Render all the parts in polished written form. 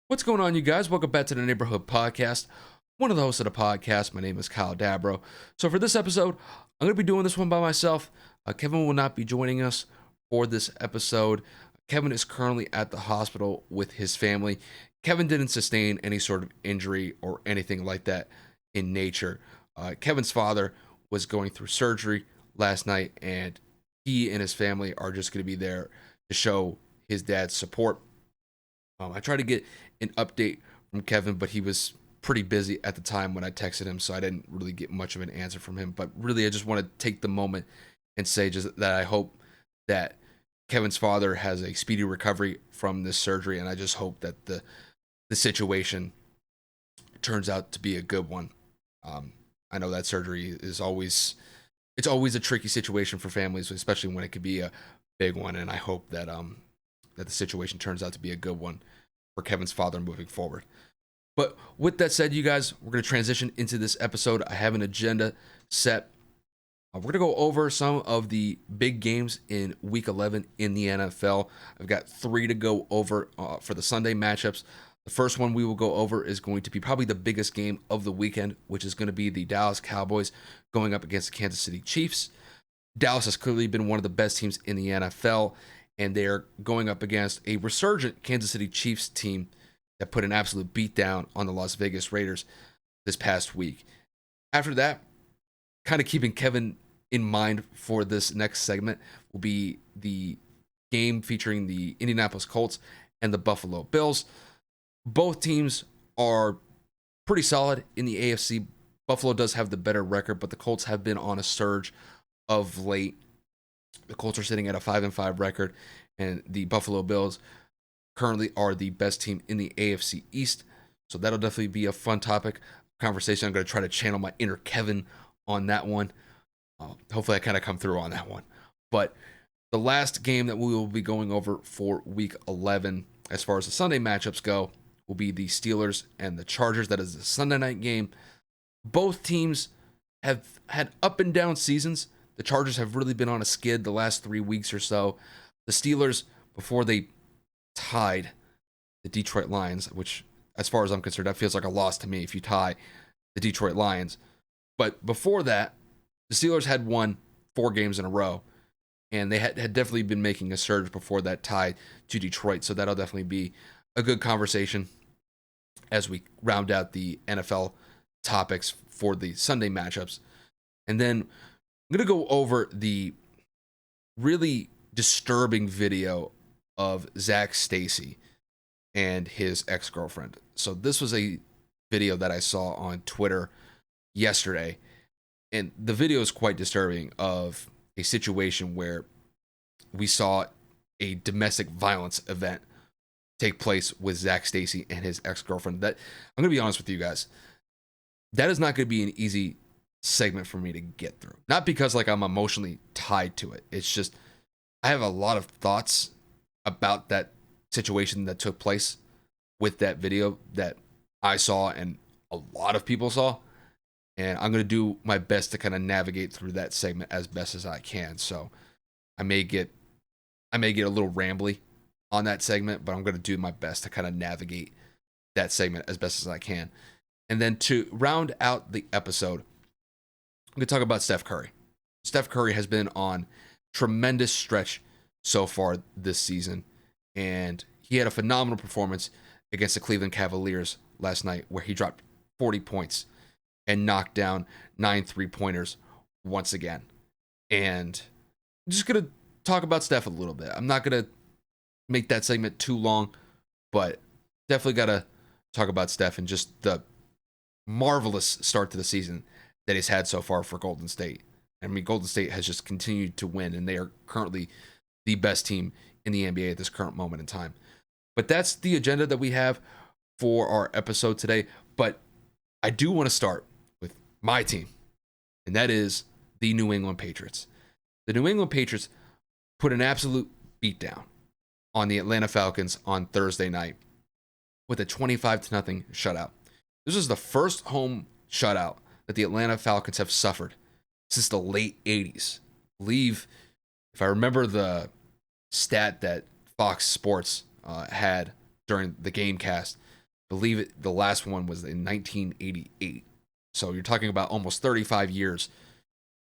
What's going on, you guys? Welcome back to the Neighborhood Podcast. One of the hosts of the podcast. My name is Kyle Dabro. So for this episode, I'm going to be doing this one by myself. Kevin will not be joining us for this episode. Kevin is currently at the hospital with his family. Kevin didn't sustain any sort of injury or anything like that in nature. Kevin's father was going through surgery last night, and he and his family are just going to be there to show his dad's support. I tried to get an update from Kevin, but he was pretty busy at the time when I texted him, so I didn't really get much of an answer from him. But really, I just want to take the moment and say just that I hope that Kevin's father has a speedy recovery from this surgery, and I just hope that the situation turns out to be a good one. I know that surgery is always a tricky situation for families, especially when it could be a big one, and I hope that that the situation turns out to be a good one for Kevin's father moving forward. But with that said, you guys, we're going to transition into this episode. I have an agenda set. We're going to go over some of the big games in Week 11 in the NFL. I've got 3 to go over for the Sunday matchups. The first one we will go over is going to be probably the biggest game of the weekend, which is going to be the Dallas Cowboys going up against the Kansas City Chiefs. Dallas has clearly been one of the best teams in the NFL, and they're going up against a resurgent Kansas City Chiefs team that put an absolute beatdown on the Las Vegas Raiders this past week. After that, kind of keeping Kevin in mind for this next segment, will be the game featuring the Indianapolis Colts and the Buffalo Bills. Both teams are pretty solid in the AFC. Buffalo does have the better record, but the Colts have been on a surge of late. The Colts are sitting at a 5-5 record, and the Buffalo Bills currently are the best team in the AFC East. So that'll definitely be a fun topic conversation. I'm going to try to channel my inner Kevin on that one. Hopefully I kind of come through on that one. But the last game that we will be going over for Week 11, as far as the Sunday matchups go, will be the Steelers and the Chargers. That is the Sunday night game. Both teams have had up and down seasons. The Chargers have really been on a skid the last 3 weeks or so. The Steelers, before they tied the Detroit Lions, which, as far as I'm concerned, that feels like a loss to me if you tie the Detroit Lions. But before that, the Steelers had won 4 games in a row, and they had definitely been making a surge before that tie to Detroit. So that'll definitely be a good conversation as we round out the NFL topics for the Sunday matchups. And then I'm going to go over the really disturbing video of Zac Stacy and his ex-girlfriend. So this was a video that I saw on Twitter yesterday, and the video is quite disturbing of a situation where we saw a domestic violence event take place with Zac Stacy and his ex-girlfriend. That, I'm going to be honest with you guys, that is not going to be an easy segment for me to get through. Not because like I'm emotionally tied to it. It's just I have a lot of thoughts about that situation that took place with that video that I saw and a lot of people saw. And I'm going to do my best to kind of navigate through that segment as best as I can. So I may get a little rambly on that segment, but I'm going to do my best to kind of navigate that segment as best as I can. And then to round out the episode, I'm going to talk about Steph Curry. Steph Curry has been on tremendous stretch so far this season, and he had a phenomenal performance against the Cleveland Cavaliers last night where he dropped 40 points and knocked down 9 3-pointers once again. And I'm just going to talk about Steph a little bit. I'm not going to make that segment too long, but definitely got to talk about Steph and just the marvelous start to the season that he's had so far for Golden State. I mean, Golden State has just continued to win, and they are currently the best team in the NBA at this current moment in time. But that's the agenda that we have for our episode today. But I do want to start with my team, and that is the New England Patriots. The New England Patriots put an absolute beatdown on the Atlanta Falcons on Thursday night with a 25-0 shutout. This was the first home shutout that the Atlanta Falcons have suffered since the late 80s. I believe, if I remember the stat that Fox Sports had during the game cast, believe it, the last one was in 1988. So you're talking about almost 35 years,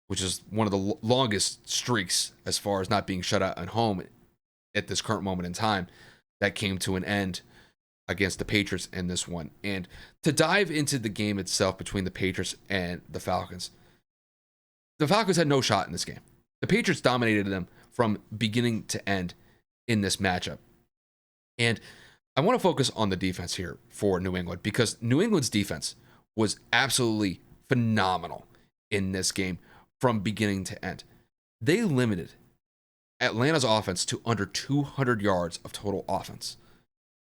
which is one of the longest streaks as far as not being shut out at home at this current moment in time. That came to an end against the Patriots in this one. And to dive into the game itself between the Patriots and the Falcons had no shot in this game. The Patriots dominated them from beginning to end in this matchup. And I want to focus on the defense here for New England, because New England's defense was absolutely phenomenal in this game from beginning to end. They limited Atlanta's offense to under 200 yards of total offense.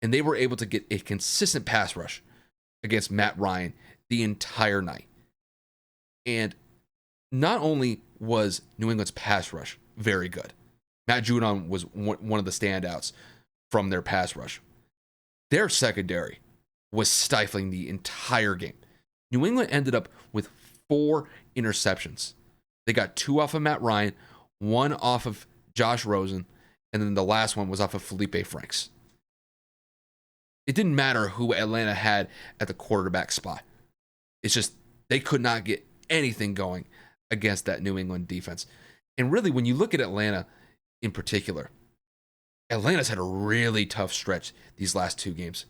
And they were able to get a consistent pass rush against Matt Ryan the entire night. And not only was New England's pass rush very good, Matt Judon was one of the standouts from their pass rush. Their secondary was stifling the entire game. New England ended up with 4 interceptions. They got 2 off of Matt Ryan, 1 off of Josh Rosen, and then the last one was off of Felipe Franks. It didn't matter who Atlanta had at the quarterback spot. It's just they could not get anything going against that New England defense. And really, when you look at Atlanta in particular, Atlanta's had a really tough stretch these last 2 games.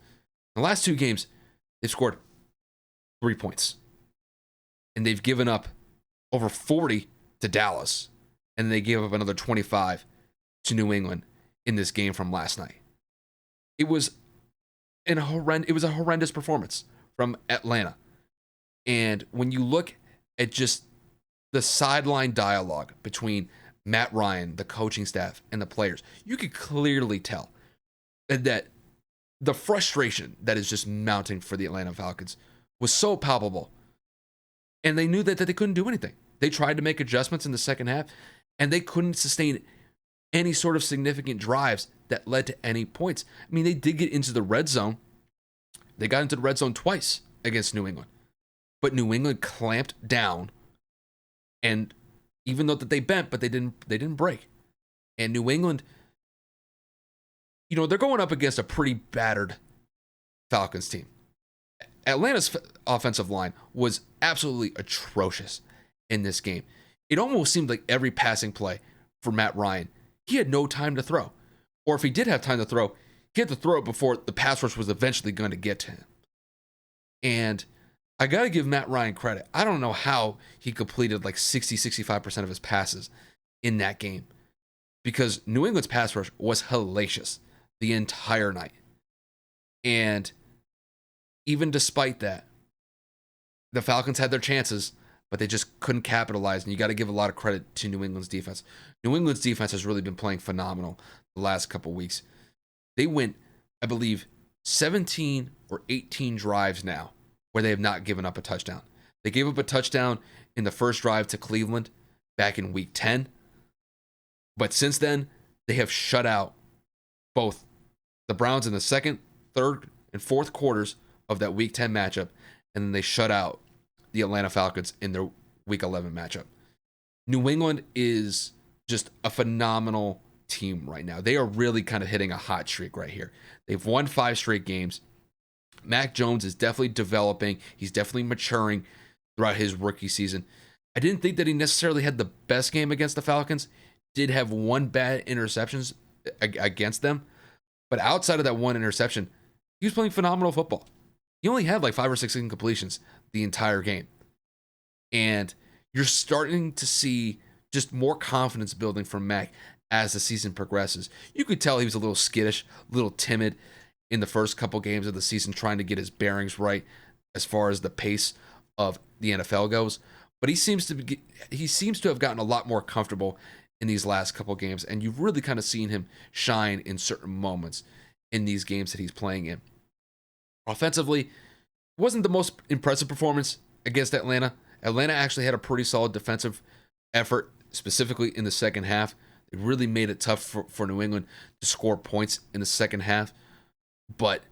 In the last 2 games, they've scored 3 points. And they've given up over 40 to Dallas. And they gave up another 25 to New England in this game from last night. It was a horrendous performance from Atlanta. And when you look at just the sideline dialogue between Matt Ryan, the coaching staff, and the players, you could clearly tell that the frustration that is just mounting for the Atlanta Falcons was so palpable. And they knew that they couldn't do anything. They tried to make adjustments in the second half, and they couldn't sustain any sort of significant drives that led to any points. I mean, they did get into the red zone. They got into the red zone twice against New England. But New England clamped down, and even though that they bent, but they didn't break. And New England, they're going up against a pretty battered Falcons team. Atlanta's offensive line was absolutely atrocious in this game. It almost seemed like every passing play for Matt Ryan, he had no time to throw. Or if he did have time to throw, he had to throw it before the pass rush was eventually going to get to him. And I got to give Matt Ryan credit. I don't know how he completed like 65% of his passes in that game, because New England's pass rush was hellacious the entire night. And even despite that, the Falcons had their chances, but they just couldn't capitalize. And you got to give a lot of credit to New England's defense. New England's defense has really been playing phenomenal the last couple weeks. They went, I believe, 17 or 18 drives now where they have not given up a touchdown. They gave up a touchdown in the first drive to Cleveland back in week 10. But since then, they have shut out both the Browns in the second, third, and fourth quarters of that week 10 matchup. And then they shut out the Atlanta Falcons in their week 11 matchup. New England is just a phenomenal team right now. They are really kind of hitting a hot streak right here. They've won 5 straight games. Mac Jones is definitely developing. He's definitely maturing throughout his rookie season. I didn't think that he necessarily had the best game against the Falcons. Did have 1 bad interceptions against them. But outside of that 1 interception, he was playing phenomenal football. He only had like 5 or 6 incompletions the entire game. And you're starting to see just more confidence building from Mac as the season progresses. You could tell he was a little skittish, a little timid in the first couple games of the season, trying to get his bearings right as far as the pace of the NFL goes. But he seems to have gotten a lot more comfortable in these last couple games, and you've really kind of seen him shine in certain moments in these games that he's playing in. Offensively, it wasn't the most impressive performance against Atlanta. Atlanta actually had a pretty solid defensive effort, specifically in the second half. They really made it tough for New England to score points in the second half. But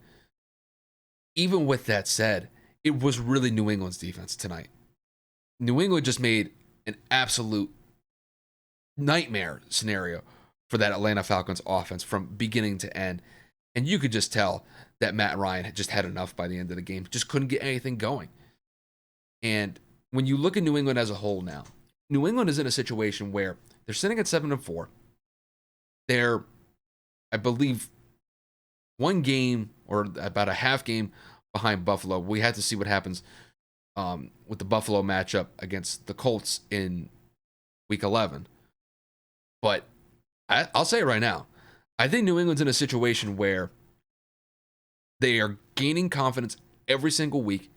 even with that said, it was really New England's defense tonight. New England just made an absolute nightmare scenario for that Atlanta Falcons offense from beginning to end. And you could just tell that Matt Ryan had just had enough by the end of the game. Just couldn't get anything going. And when you look at New England as a whole now, New England is in a situation where they're sitting at 7-4. They're, I believe, one game or about a half game behind Buffalo. We had to see what happens with the Buffalo matchup against the Colts in Week 11. But I'll say it right now. I think New England's in a situation where they are gaining confidence every single week.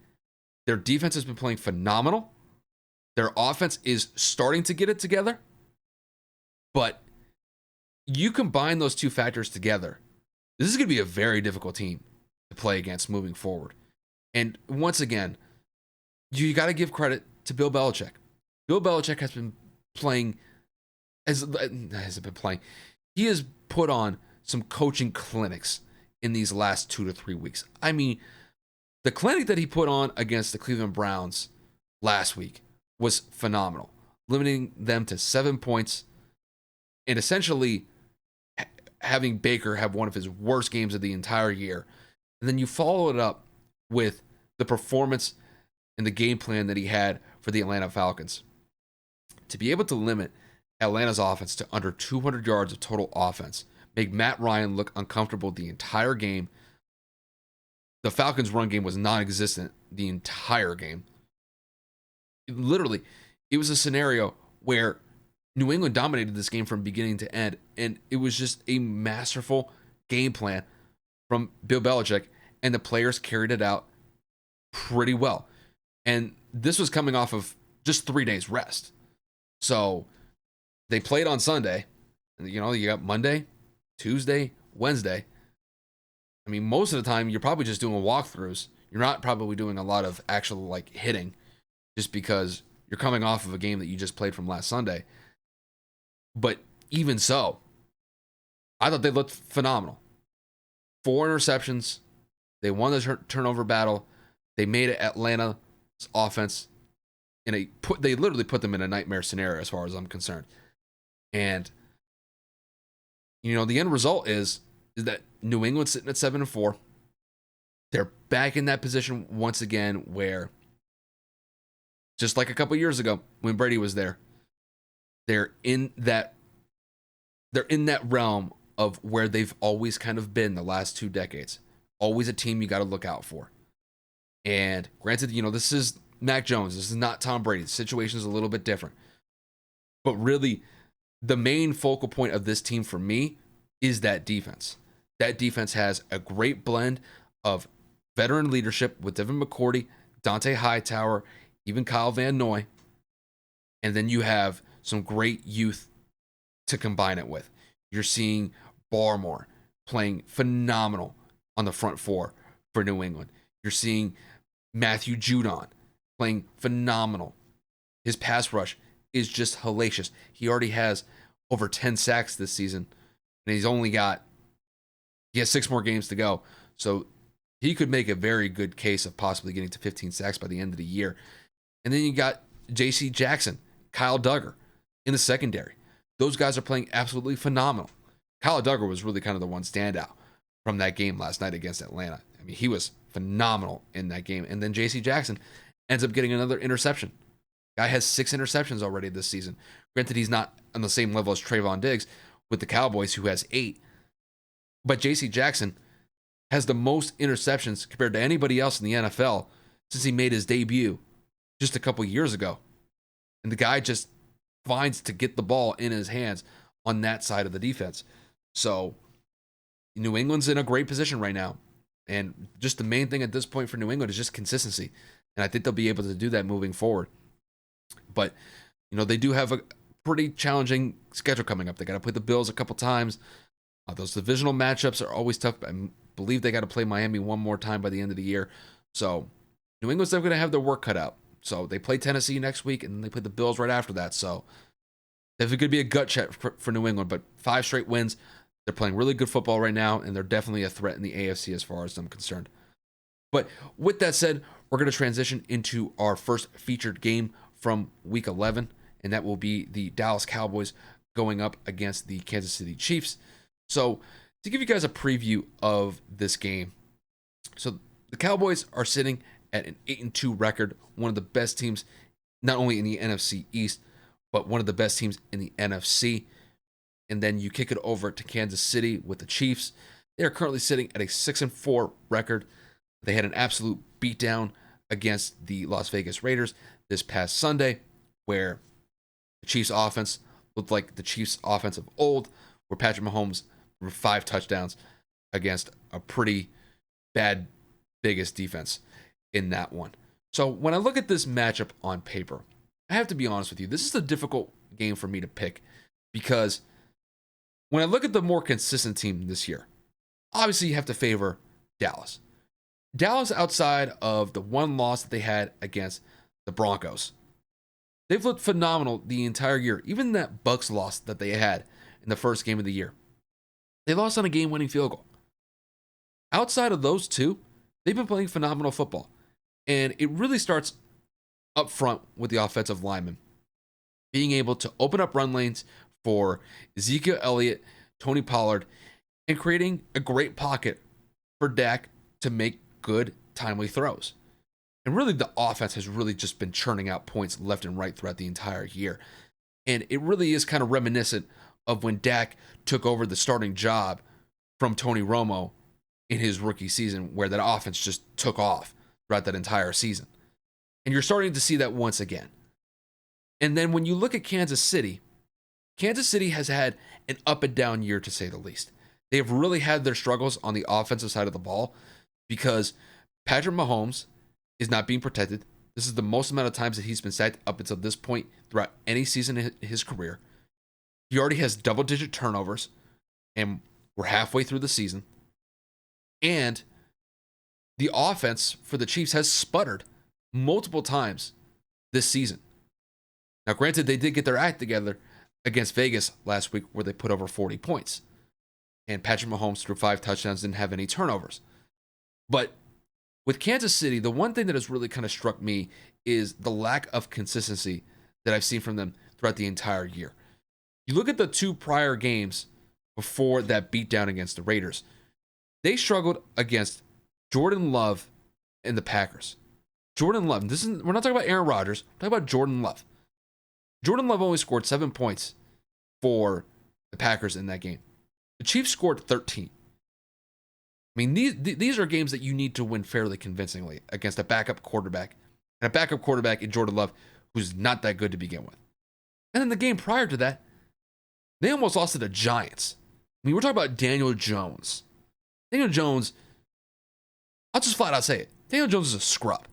Their defense has been playing phenomenal. Their offense is starting to get it together. But you combine those two factors together, this is going to be a very difficult team to play against moving forward. And once again, you got to give credit to Bill Belichick. Bill Belichick has been playing, he has put on some coaching clinics in these last 2 to 3 weeks. I mean, the clinic that he put on against the Cleveland Browns last week was phenomenal, limiting them to 7 points and essentially having Baker have one of his worst games of the entire year. And then you follow it up with the performance and the game plan that he had for the Atlanta Falcons. To be able to limit Atlanta's offense to under 200 yards of total offense, make Matt Ryan look uncomfortable the entire game. The Falcons' run game was non-existent the entire game. Literally, it was a scenario where New England dominated this game from beginning to end, and it was just a masterful game plan from Bill Belichick, and the players carried it out pretty well. And this was coming off of just 3 days rest. So they played on Sunday, and you got Monday, Tuesday, Wednesday. I mean, most of the time you're probably just doing walkthroughs. You're not probably doing a lot of actual hitting, just because you're coming off of a game that you just played from last Sunday. But even so, I thought they looked phenomenal. 4 interceptions. They won the turnover battle. They made Atlanta's offense they literally put them in a nightmare scenario as far as I'm concerned. And the end result is that New England's sitting at 7-4. They're back in that position once again where, just like a couple years ago when Brady was there, they're in that realm of where they've always kind of been the last 2 decades. Always a team you got to look out for. And granted, this is Mac Jones. This is not Tom Brady. The situation is a little bit different. But really, the main focal point of this team for me is that defense. That defense has a great blend of veteran leadership with Devin McCourty, Dante Hightower, even Kyle Van Noy. And then you have some great youth to combine it with. You're seeing Barmore playing phenomenal on the front four for New England. You're seeing Matthew Judon playing phenomenal. His pass rush is just hellacious. He already has over 10 sacks this season, and he has 6 more games to go. So he could make a very good case of possibly getting to 15 sacks by the end of the year. And then you got J.C. Jackson, Kyle Duggar in the secondary. Those guys are playing absolutely phenomenal. Kyle Duggar was really kind of the one standout from that game last night against Atlanta. I mean, he was phenomenal in that game. And then J.C. Jackson ends up getting another interception. Guy has 6 interceptions already this season. Granted, he's not on the same level as Trayvon Diggs with the Cowboys, who has 8. But J.C. Jackson has the most interceptions compared to anybody else in the NFL since he made his debut just a couple years ago. And the guy just finds to get the ball in his hands on that side of the defense. So New England's in a great position right now. And just the main thing at this point for New England is just consistency. And I think they'll be able to do that moving forward. But, they do have a pretty challenging schedule coming up. They got to play the Bills a couple times. Those divisional matchups are always tough. I believe they got to play Miami one more time by the end of the year. So New England's still going to have their work cut out. So they play Tennessee next week, and then they play the Bills right after that. So if it could be a gut check for New England, but 5 straight wins. They're playing really good football right now, and they're definitely a threat in the AFC as far as I'm concerned. But with that said, we're going to transition into our first featured game from Week 11, and that will be the Dallas Cowboys going up against the Kansas City Chiefs. So to give you guys a preview of this game, So the Cowboys are sitting at an 8-2 record, one of the best teams, not only in the NFC East, but one of the best teams in the NFC. And then you kick it over to Kansas City with the Chiefs. They are currently sitting at a 6-4 record. They had an absolute beatdown against the Las Vegas Raiders this past Sunday, where the Chiefs offense looked like the Chiefs offense of old, where Patrick Mahomes threw 5 touchdowns against a pretty bad Vegas defense in that one. So when I look at this matchup on paper, I have to be honest with you, this is a difficult game for me to pick, because when I look at the more consistent team this year, obviously you have to favor Dallas. Dallas, outside of the one loss that they had against the Broncos, they've looked phenomenal the entire year. Even that Bucs loss that they had in the first game of the year, they lost on a game-winning field goal. Outside of those two, they've been playing phenomenal football. And it really starts up front with the offensive linemen being able to open up run lanes for Ezekiel Elliott, Tony Pollard, and creating a great pocket for Dak to make good, timely throws. And really, the offense has really just been churning out points left and right throughout the entire year. And it really is kind of reminiscent of when Dak took over the starting job from Tony Romo in his rookie season, where that offense just took off throughout that entire season. And you're starting to see that once again. And then when you look at Kansas City has had an up and down year, to say the least. They have really had their struggles on the offensive side of the ball because Patrick Mahomes is not being protected. This is the most amount of times that he's been sacked up until this point throughout any season in his career. He already has double-digit turnovers, and we're halfway through the season. And the offense for the Chiefs has sputtered multiple times this season. Now, granted, they did get their act together against Vegas last week, where they put over 40 points. And Patrick Mahomes threw 5 touchdowns, didn't have any turnovers. But with Kansas City, the one thing that has really kind of struck me is the lack of consistency that I've seen from them throughout the entire year. You look at the 2 prior games before that beatdown against the Raiders. They struggled against Jordan Love and the Packers. Jordan Love, we're not talking about Aaron Rodgers, we're talking about Jordan Love. Jordan Love only scored 7 points for the Packers in that game. The Chiefs scored 13. I mean, these are games that you need to win fairly convincingly against a backup quarterback, and a backup quarterback in Jordan Love who's not that good to begin with. And then the game prior to that, they almost lost to the Giants. I mean, we're talking about Daniel Jones. Daniel Jones, I'll just flat out say it. Daniel Jones is a scrub.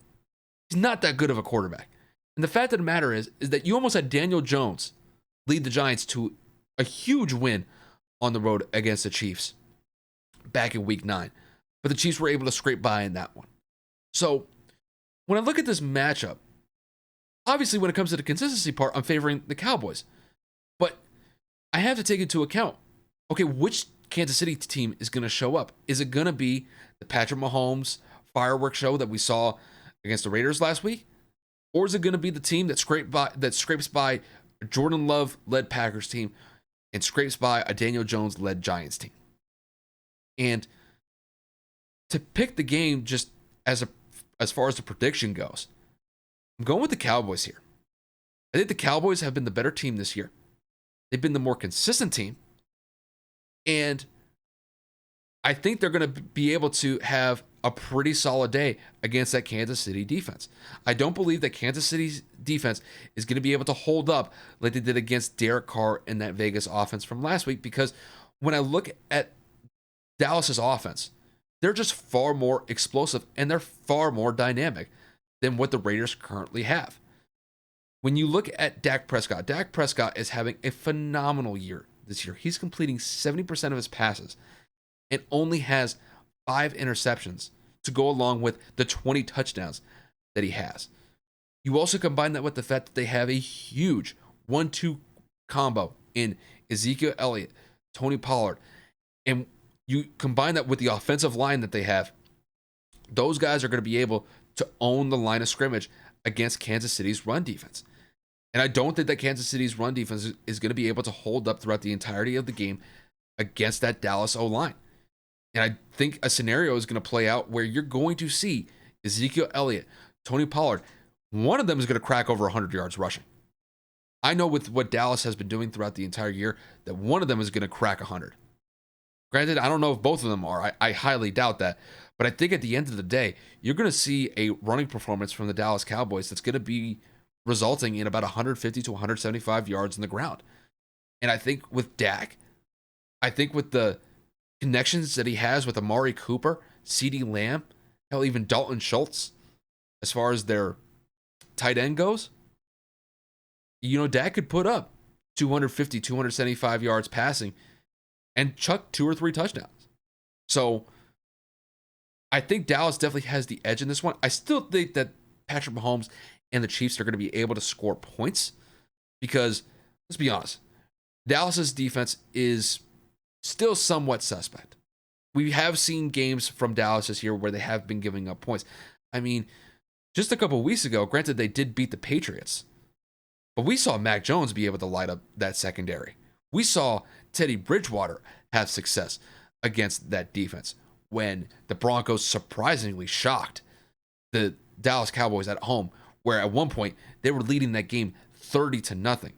He's not that good of a quarterback. And the fact of the matter is that you almost had Daniel Jones lead the Giants to a huge win on the road against the Chiefs back in week 9. But the Chiefs were able to scrape by in that one. So when I look at this matchup, obviously when it comes to the consistency part, I'm favoring the Cowboys. But I have to take into account, okay, which Kansas City team is going to show up? Is it going to be the Patrick Mahomes fireworks show that we saw against the Raiders last week? Or is it going to be the team that scrapes by a Jordan Love-led Packers team and scrapes by a Daniel Jones-led Giants team? And to pick the game just as far as the prediction goes, I'm going with the Cowboys here. I think the Cowboys have been the better team this year. They've been the more consistent team. And I think they're going to be able to have a pretty solid day against that Kansas City defense. I don't believe that Kansas City's defense is going to be able to hold up like they did against Derek Carr and that Vegas offense from last week, because when I look at Dallas's offense, they're just far more explosive and they're far more dynamic than what the Raiders currently have. When you look at Dak Prescott is having a phenomenal year this year. He's completing 70% of his passes and only has 5 interceptions to go along with the 20 touchdowns that he has. You also combine that with the fact that they have a huge 1-2 combo in Ezekiel Elliott, Tony Pollard, and you combine that with the offensive line that they have. Those guys are going to be able to own the line of scrimmage against Kansas City's run defense. And I don't think that Kansas City's run defense is going to be able to hold up throughout the entirety of the game against that Dallas O-line. And I think a scenario is going to play out where you're going to see Ezekiel Elliott, Tony Pollard, one of them is going to crack over 100 yards rushing. I know with what Dallas has been doing throughout the entire year that one of them is going to crack 100. Granted, I don't know if both of them are. I highly doubt that. But I think at the end of the day, you're going to see a running performance from the Dallas Cowboys that's going to be resulting in about 150 to 175 yards in the ground. And I think with Dak, I think with the connections that he has with Amari Cooper, CeeDee Lamb, hell, even Dalton Schultz, as far as their tight end goes, Dak could put up 250, 275 yards passing and chuck 2 or 3 touchdowns. So I think Dallas definitely has the edge in this one. I still think that Patrick Mahomes and the Chiefs are going to be able to score points because, let's be honest, Dallas's defense is still somewhat suspect. We have seen games from Dallas this year where they have been giving up points. I mean, just a couple of weeks ago, granted they did beat the Patriots, but we saw Mac Jones be able to light up that secondary. We saw Teddy Bridgewater have success against that defense when the Broncos surprisingly shocked the Dallas Cowboys at home, where at one point they were leading that game 30-0.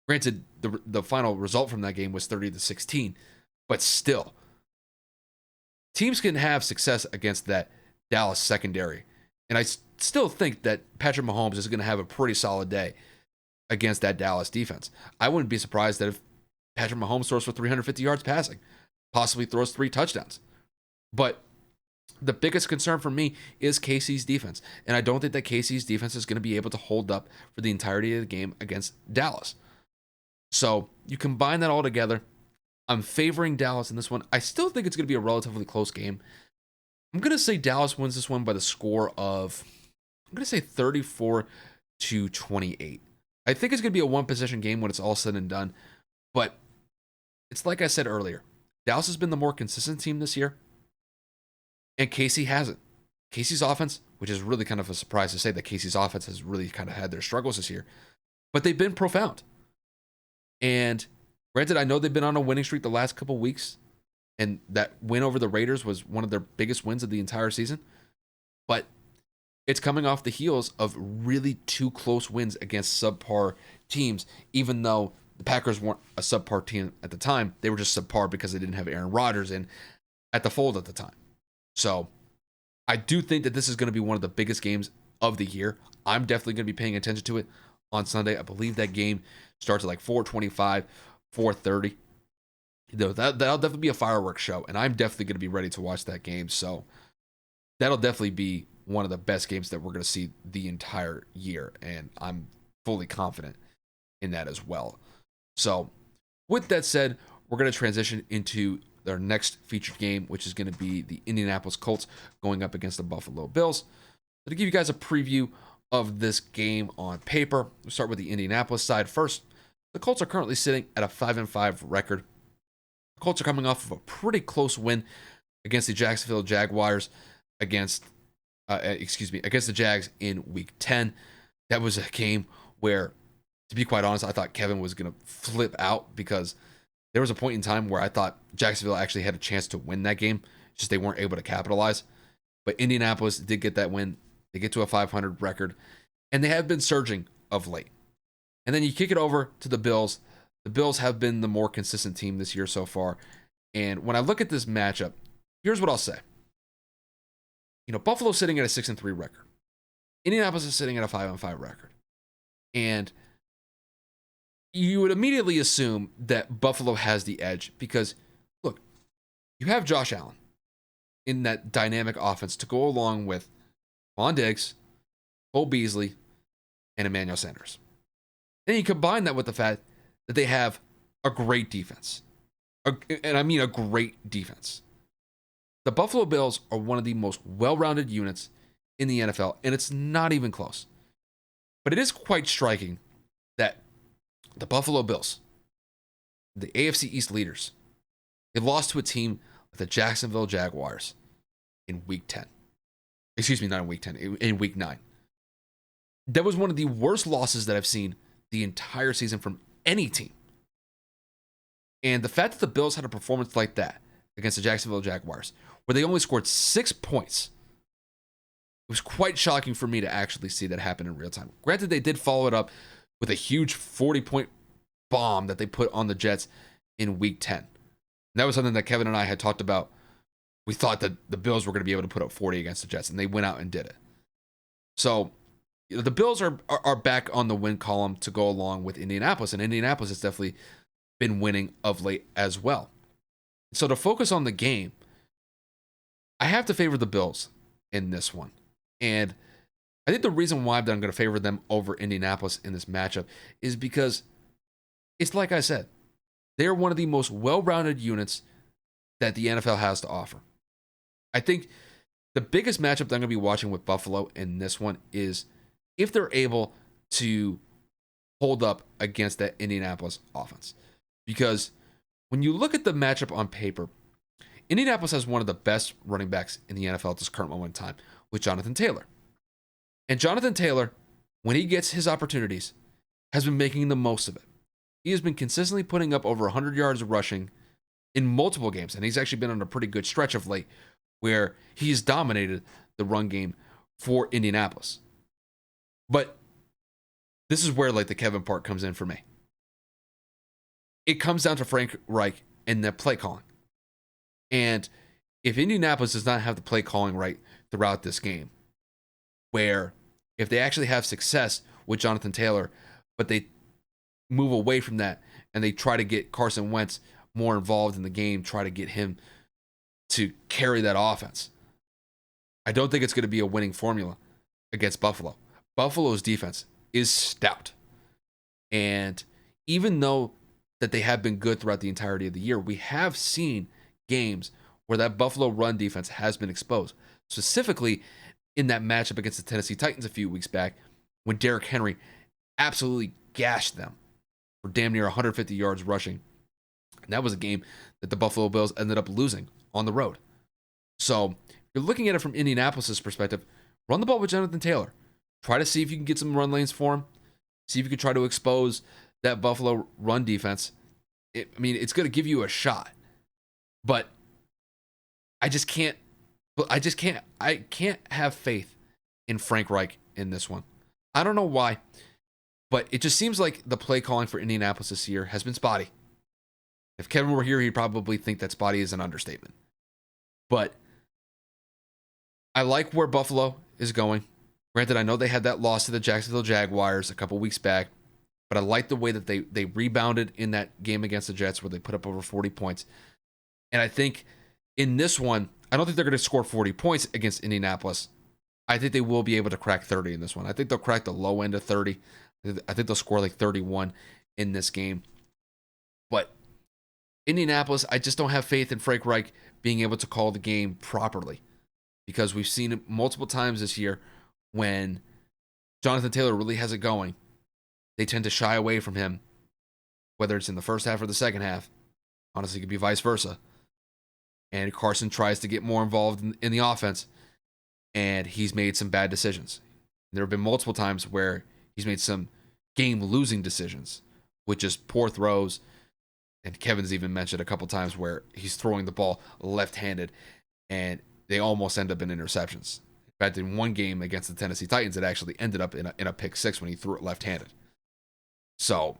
Granted, the final result from that game was 30-16, but still, teams can have success against that Dallas secondary. And I still think that Patrick Mahomes is going to have a pretty solid day against that Dallas defense. I wouldn't be surprised that if Patrick Mahomes throws for 350 yards passing, possibly throws 3 touchdowns. But the biggest concern for me is KC's defense. And I don't think that KC's defense is going to be able to hold up for the entirety of the game against Dallas. So you combine that all together, I'm favoring Dallas in this one. I still think it's going to be a relatively close game. I'm going to say Dallas wins this one by the score of, I'm going to say 34-28. I think it's going to be a one-possession game when it's all said and done. But it's like I said earlier, Dallas has been the more consistent team this year, and KC hasn't. KC's offense, which is really kind of a surprise to say that KC's offense has really kind of had their struggles this year, but they've been profound. And granted, I know they've been on a winning streak the last couple weeks, and that win over the Raiders was one of their biggest wins of the entire season, but it's coming off the heels of really 2 close wins against subpar teams, even though the Packers weren't a subpar team at the time. They were just subpar because they didn't have Aaron Rodgers in at the fold at the time. So I do think that this is going to be one of the biggest games of the year. I'm definitely going to be paying attention to it on Sunday. I believe that game starts at like 4:25, 4:30. That'll definitely be a fireworks show, and I'm definitely going to be ready to watch that game. So that'll definitely be one of the best games that we're going to see the entire year, and I'm fully confident in that as well. So with that said, we're going to transition into our next featured game, which is going to be the Indianapolis Colts going up against the Buffalo Bills. So to give you guys a preview of this game on paper, we'll start with the Indianapolis side first. The Colts are currently sitting at a 5-5 record. The Colts are coming off of a pretty close win against the Jacksonville Jaguars against the Jags in Week 10. That was a game where, to be quite honest, I thought Kevin was going to flip out because there was a point in time where I thought Jacksonville actually had a chance to win that game. It's just they weren't able to capitalize. But Indianapolis did get that win. They get to a 500 record, and they have been surging of late. And then you kick it over to the Bills. The Bills have been the more consistent team this year so far. And when I look at this matchup, here's what I'll say. Buffalo's sitting at a 6-3 record. Indianapolis is sitting at a 5-5 record. And you would immediately assume that Buffalo has the edge because, look, you have Josh Allen in that dynamic offense to go along with Von Diggs, Cole Beasley, and Emmanuel Sanders. Then you combine that with the fact that they have a great defense. And I mean a great defense. The Buffalo Bills are one of the most well-rounded units in the NFL, and it's not even close. But it is quite striking that the Buffalo Bills, the AFC East leaders, they lost to a team like the Jacksonville Jaguars in Week 10. Excuse me, not in Week 10, in Week 9. That was one of the worst losses that I've seen the entire season from any team. And the fact that the Bills had a performance like that, against the Jacksonville Jaguars, where they only scored 6 points. It was quite shocking for me to actually see that happen in real time. Granted, they did follow it up with a huge 40-point bomb that they put on the Jets in Week 10. And that was something that Kevin and I had talked about. We thought that the Bills were going to be able to put up 40 against the Jets, and they went out and did it. So the Bills are back on the win column to go along with Indianapolis, and Indianapolis has definitely been winning of late as well. So to focus on the game, I have to favor the Bills in this one. And I think the reason why I'm going to favor them over Indianapolis in this matchup is because it's like I said, they're one of the most well-rounded units that the NFL has to offer. I think the biggest matchup that I'm going to be watching with Buffalo in this one is if they're able to hold up against that Indianapolis offense. Because when you look at the matchup on paper, Indianapolis has one of the best running backs in the NFL at this current moment in time with Jonathan Taylor. And Jonathan Taylor, when he gets his opportunities, has been making the most of it. He has been consistently putting up over 100 yards rushing in multiple games, and he's actually been on a pretty good stretch of late where he's dominated the run game for Indianapolis. But this is where like the Kevin part comes in for me. It comes down to Frank Reich and the play calling. And if Indianapolis does not have the play calling right throughout this game, where if they actually have success with Jonathan Taylor, but they move away from that and they try to get Carson Wentz more involved in the game, try to get him to carry that offense, I don't think it's going to be a winning formula against Buffalo. Buffalo's defense is stout. And even though that they have been good throughout the entirety of the year, we have seen games where that Buffalo run defense has been exposed. Specifically in that matchup against the Tennessee Titans a few weeks back when Derrick Henry absolutely gashed them for damn near 150 yards rushing. And that was a game that the Buffalo Bills ended up losing on the road. So if you're looking at it from Indianapolis' perspective, run the ball with Jonathan Taylor. Try to see if you can get some run lanes for him. See if you can try to expose that Buffalo run defense. It's going to give you a shot. But I can't have faith in Frank Reich in this one. I don't know why, but it just seems like the play calling for Indianapolis this year has been spotty. If Kevin were here, he'd probably think that spotty is an understatement. But I like where Buffalo is going. Granted, I know they had that loss to the Jacksonville Jaguars a couple weeks back, but I like the way that they rebounded in that game against the Jets where they put up over 40 points. And I think in this one, I don't think they're going to score 40 points against Indianapolis. I think they will be able to crack 30 in this one. I think they'll crack the low end of 30. I think they'll score like 31 in this game. But Indianapolis, I just don't have faith in Frank Reich being able to call the game properly, because we've seen it multiple times this year when Jonathan Taylor really has it going. They tend to shy away from him, whether it's in the first half or the second half. Honestly, it could be vice versa. And Carson tries to get more involved in the offense, and he's made some bad decisions. There have been multiple times where he's made some game-losing decisions with just poor throws. And Kevin's even mentioned a couple times where he's throwing the ball left-handed, and they almost end up in interceptions. In fact, in one game against the Tennessee Titans, it actually ended up in a pick six when he threw it left-handed. So,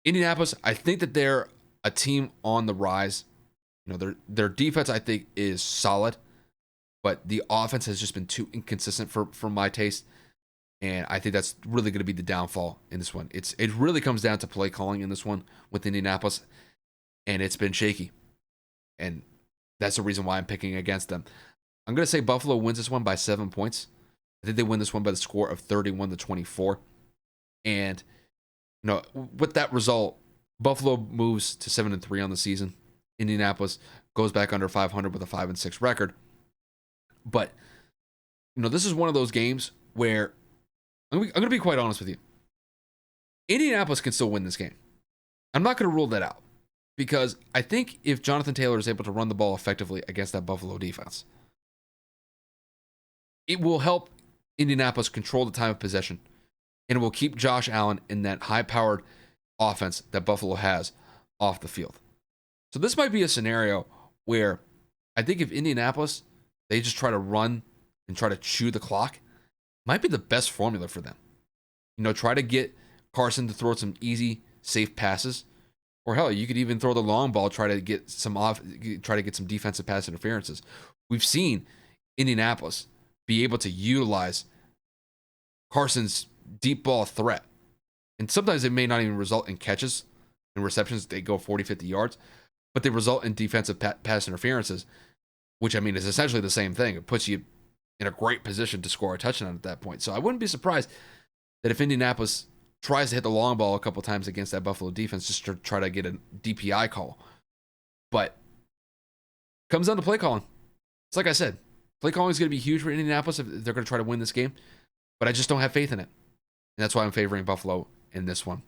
Indianapolis, I think that they're a team on the rise. Their defense, I think, is solid, but the offense has just been too inconsistent for my taste. And I think that's really going to be the downfall in this one. It really comes down to play calling in this one with Indianapolis, and it's been shaky. And that's the reason why I'm picking against them. I'm going to say Buffalo wins this one by 7 points. I think they win this one by the score of 31-24. And, with that result, Buffalo moves to 7-3 on the season. Indianapolis goes back under 500 with a 5-6 record. But, this is one of those games where I'm going to be quite honest with you. Indianapolis can still win this game. I'm not going to rule that out, because I think if Jonathan Taylor is able to run the ball effectively against that Buffalo defense, it will help Indianapolis control the time of possession, and it will keep Josh Allen in that high-powered offense that Buffalo has off the field. So this might be a scenario where I think if Indianapolis, they just try to run and try to chew the clock, might be the best formula for them. Try to get Carson to throw some easy, safe passes. Or hell, you could even throw the long ball, try to get some defensive pass interferences. We've seen Indianapolis be able to utilize Carson's deep ball threat. And sometimes it may not even result in catches and receptions. They go 40, 50 yards, but they result in defensive pass interferences, which, is essentially the same thing. It puts you in a great position to score a touchdown at that point. So I wouldn't be surprised that if Indianapolis tries to hit the long ball a couple times against that Buffalo defense just to try to get a DPI call. But comes down to play calling. It's like I said, play calling is going to be huge for Indianapolis if they're going to try to win this game. But I just don't have faith in it. And that's why I'm favoring Buffalo in this one.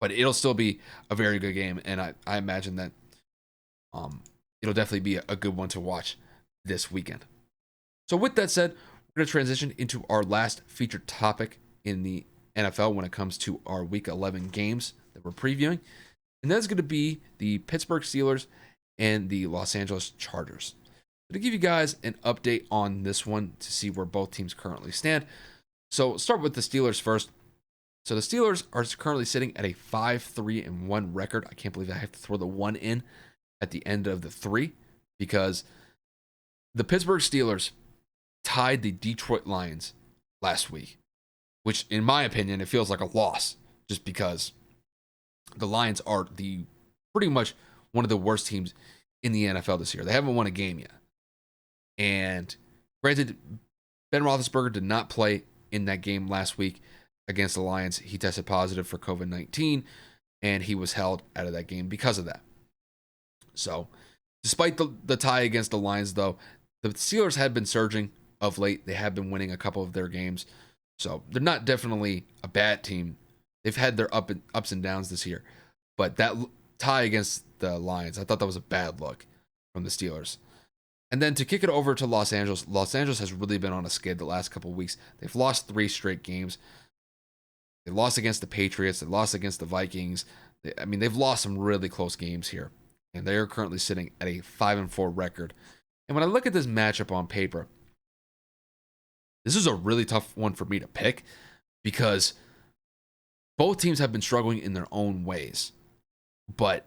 But it'll still be a very good game. And I imagine that it'll definitely be a good one to watch this weekend. So with that said, we're going to transition into our last featured topic in the NFL when it comes to our Week 11 games that we're previewing. And that's going to be the Pittsburgh Steelers and the Los Angeles Chargers. To give you guys an update on this one to see where both teams currently stand. So start with the Steelers first. So the Steelers are currently sitting at a 5-3-1 record. I can't believe I have to throw the 1 in at the end of the 3 because the Pittsburgh Steelers tied the Detroit Lions last week, which in my opinion, it feels like a loss just because the Lions are pretty much one of the worst teams in the NFL this year. They haven't won a game yet. And granted, Ben Roethlisberger did not play in that game last week against the Lions. He tested positive for COVID-19, and he was held out of that game because of that. So, despite the tie against the Lions, though, the Steelers had been surging of late. They have been winning a couple of their games. So, they're not definitely a bad team. They've had their ups and downs this year. But that tie against the Lions, I thought that was a bad look from the Steelers. And then to kick it over to Los Angeles has really been on a skid the last couple of weeks. They've lost 3 straight games. They lost against the Patriots. They lost against the Vikings. They've lost some really close games here. And they are currently sitting at a 5-4 record. And when I look at this matchup on paper, this is a really tough one for me to pick because both teams have been struggling in their own ways. But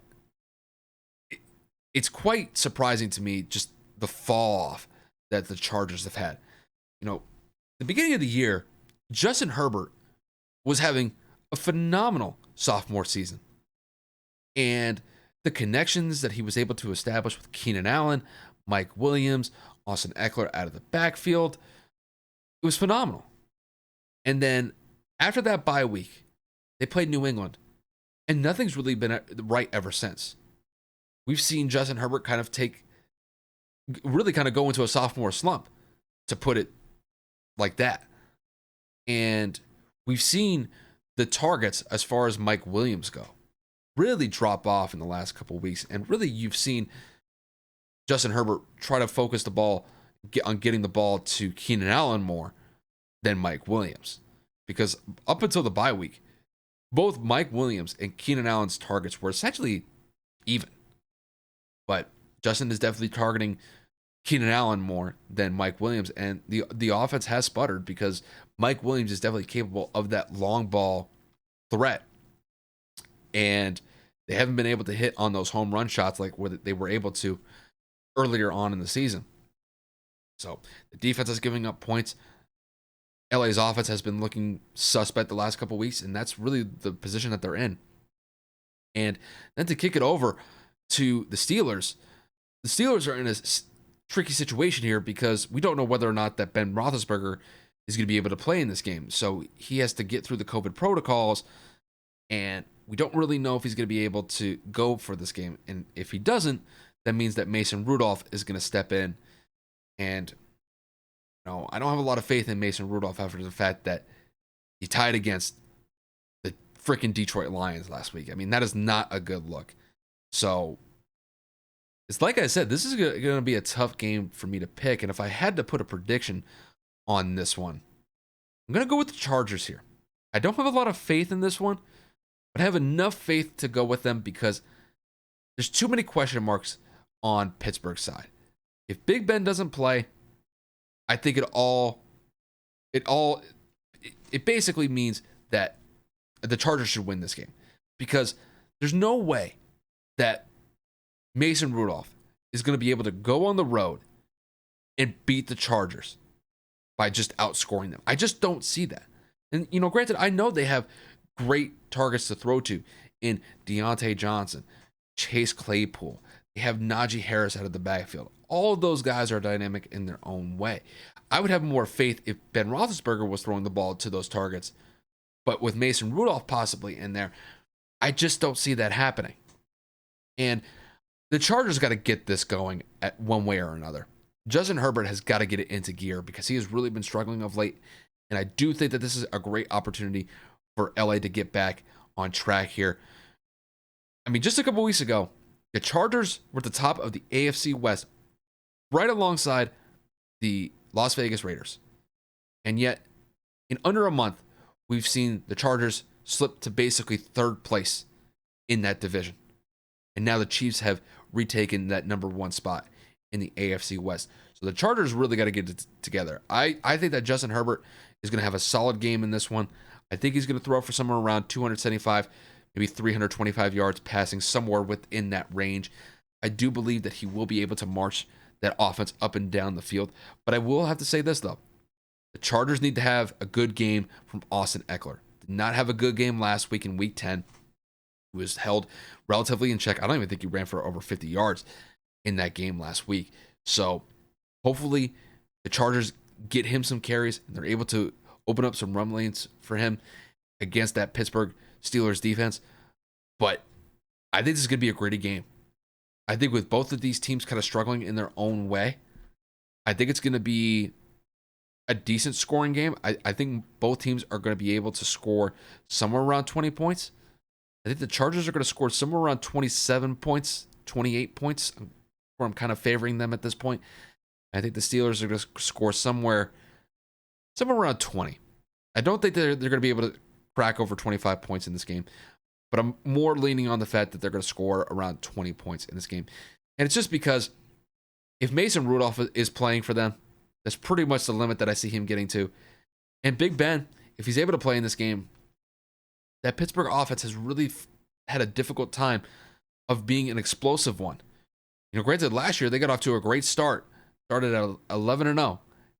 it's quite surprising to me just the fall off that the Chargers have had. The beginning of the year, Justin Herbert was having a phenomenal sophomore season. And the connections that he was able to establish with Keenan Allen, Mike Williams, Austin Eckler out of the backfield, it was phenomenal. And then after that bye week, they played New England. And nothing's really been right ever since. We've seen Justin Herbert kind of go into a sophomore slump, to put it like that. And we've seen the targets as far as Mike Williams go really drop off in the last couple of weeks. And really you've seen Justin Herbert try to focus the ball on getting the ball to Keenan Allen more than Mike Williams. Because up until the bye week, both Mike Williams and Keenan Allen's targets were essentially even. But Justin is definitely targeting Keenan Allen more than Mike Williams. And the offense has sputtered because Mike Williams is definitely capable of that long ball threat. And they haven't been able to hit on those home run shots like what they were able to earlier on in the season. So the defense is giving up points. LA's offense has been looking suspect the last couple of weeks, and that's really the position that they're in. And then to kick it over to the Steelers are in a tricky situation here because we don't know whether or not that Ben Roethlisberger is going to be able to play in this game. So he has to get through the COVID protocols, and we don't really know if he's going to be able to go for this game. And if he doesn't, that means that Mason Rudolph is going to step in. And I don't have a lot of faith in Mason Rudolph after the fact that he tied against the freaking Detroit Lions last week. That is not a good look. So it's like I said, this is going to be a tough game for me to pick. And if I had to put a prediction on this one, I'm going to go with the Chargers here. I don't have a lot of faith in this one, but I have enough faith to go with them because there's too many question marks on Pittsburgh's side. If Big Ben doesn't play, I think it basically means that the Chargers should win this game, because there's no way that Mason Rudolph is going to be able to go on the road and beat the Chargers by just outscoring them. I just don't see that. And, granted, I know they have great targets to throw to in Deontay Johnson, Chase Claypool. They have Najee Harris out of the backfield. All of those guys are dynamic in their own way. I would have more faith if Ben Roethlisberger was throwing the ball to those targets. But with Mason Rudolph possibly in there, I just don't see that happening. And the Chargers got to get this going at one way or another. Justin Herbert has got to get it into gear because he has really been struggling of late. And I do think that this is a great opportunity for LA to get back on track here. I mean, just a couple weeks ago, the Chargers were at the top of the AFC West, right alongside the Las Vegas Raiders. And yet, in under a month, we've seen the Chargers slip to basically third place in that division. And now the Chiefs have retaken that number one spot in the AFC West. So the Chargers really got to get it together. I think that Justin Herbert is going to have a solid game in this one. I think he's going to throw for somewhere around 275, maybe 325 yards passing, somewhere within that range. I do believe that he will be able to march that offense up and down the field. But I will have to say this, though. The Chargers need to have a good game from Austin Eckler. Did not have a good game last week in Week 10. He was held relatively in check. I don't even think he ran for over 50 yards in that game last week. So hopefully the Chargers get him some carries and they're able to open up some run lanes for him against that Pittsburgh Steelers defense. But I think this is going to be a gritty game. I think with both of these teams kind of struggling in their own way, I think it's going to be a decent scoring game. I think both teams are going to be able to score somewhere around 20 points. I think the Chargers are going to score somewhere around 27 points, 28 points, where I'm kind of favoring them at this point. I think the Steelers are going to score somewhere around 20. I don't think they're going to be able to crack over 25 points in this game, but I'm more leaning on the fact that they're going to score around 20 points in this game. And it's just because if Mason Rudolph is playing for them, that's pretty much the limit that I see him getting to. And Big Ben, if he's able to play in this game, that Pittsburgh offense has really had a difficult time of being an explosive one. Granted, last year they got off to a great start, started at 11-0, and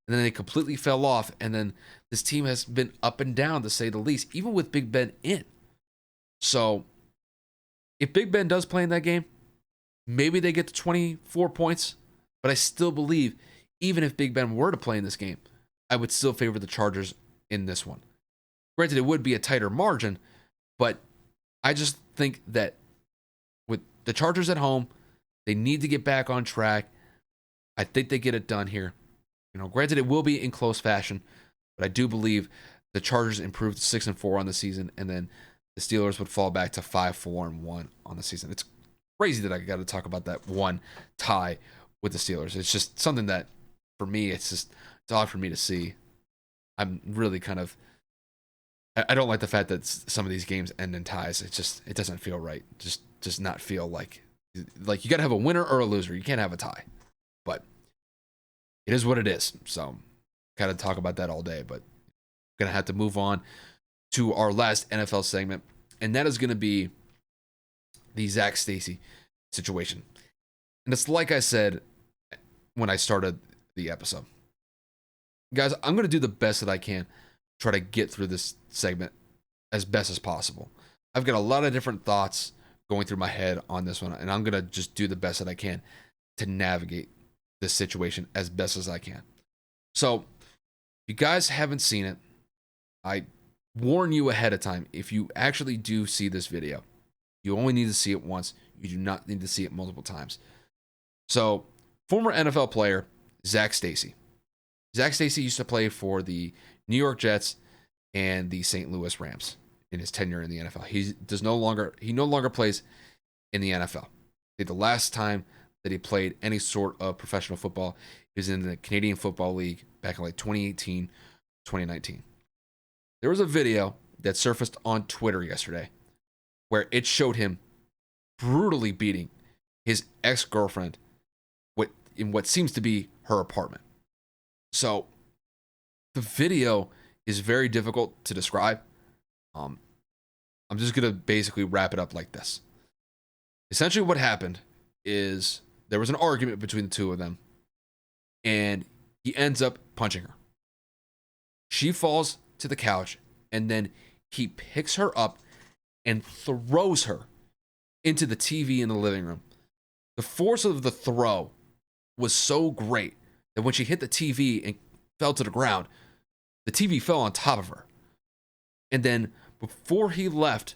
then they completely fell off. And then this team has been up and down, to say the least, even with Big Ben in. So if Big Ben does play in that game, maybe they get to 24 points, but I still believe even if Big Ben were to play in this game, I would still favor the Chargers in this one. Granted, it would be a tighter margin, but I just think that with the Chargers at home, they need to get back on track. I think they get it done here. Granted, it will be in close fashion, but I do believe the Chargers improved to 6-4 on the season, and then the Steelers would fall back to 5-4-1 on the season. It's crazy that I got to talk about that one tie with the Steelers. It's just something that, for me, it's odd for me to see. I'm really I don't like the fact that some of these games end in ties. It doesn't feel right. Just not feel like you got to have a winner or a loser. You can't have a tie. But it is what it is. So kind of talk about that all day, but going to have to move on to our last NFL segment, and that is going to be the Zac Stacy situation. And it's like I said when I started the episode. Guys, I'm going to do the best that I can, try to get through this segment as best as possible. I've got a lot of different thoughts going through my head on this one, and I'm going to just do the best that I can to navigate this situation as best as I can. So, if you guys haven't seen it, I warn you ahead of time, if you actually do see this video, you only need to see it once. You do not need to see it multiple times. So, former NFL player Zac Stacy. Zac Stacy used to play for the New York Jets and the St. Louis Rams in his tenure in the NFL. He no longer plays in the NFL. The last time that he played any sort of professional football, he was in the Canadian Football League back in 2018, 2019. There was a video that surfaced on Twitter yesterday where it showed him brutally beating his ex-girlfriend in what seems to be her apartment. So the video is very difficult to describe. I'm just going to basically wrap it up like this. Essentially what happened is there was an argument between the two of them, and he ends up punching her. She falls to the couch, and then he picks her up and throws her into the TV in the living room. The force of the throw was so great that when she hit the TV and fell to the ground, the TV fell on top of her. And then before he left